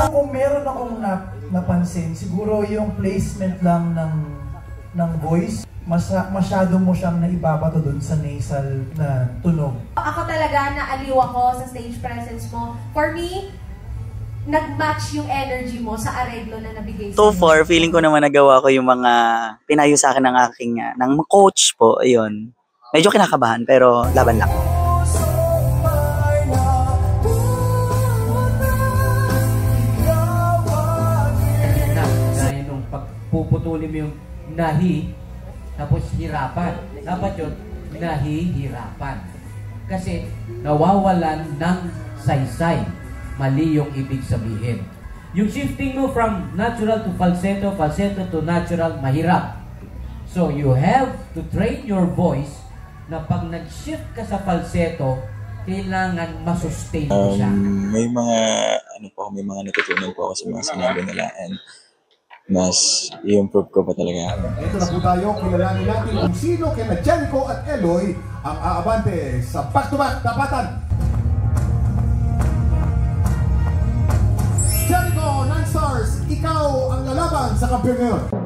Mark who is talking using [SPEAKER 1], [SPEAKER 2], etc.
[SPEAKER 1] kung meron akong napansin, siguro yung placement lang ng voice, masyado mo siyang naibabato dun sa nasal na tunog.
[SPEAKER 2] Ako talaga, naaliw ako sa stage presence mo. For me, nag-match yung energy mo sa areglo na nabigay
[SPEAKER 3] So far, feeling ko naman nagawa ko yung mga pinayo sa akin ng aking ng coach po. Ayun. Medyo kinakabahan pero laban lang.
[SPEAKER 4] Gaya nung pagpuputulin mo yung nahi, tapos hirapan. Dapat yun, nahihirapan. Kasi nawawalan ng saysay. Mali yung ibig sabihin. Yung shifting mo from natural to falsetto, falsetto to natural, mahirap. So you have to train your voice na pag nag-shift ka sa falsetto, kailangan masustain mo siya.
[SPEAKER 5] May mga natutunan po ako sa mga sinabi nila and mas i-improve ko pa talaga.
[SPEAKER 6] Ito na po tayo, kilalanin natin kung sino kina Jericho at Eloy ang aabante sa back-to-back tapatan. Jericho, 9 stars, ikaw ang lalaban sa kampiyon ngayon.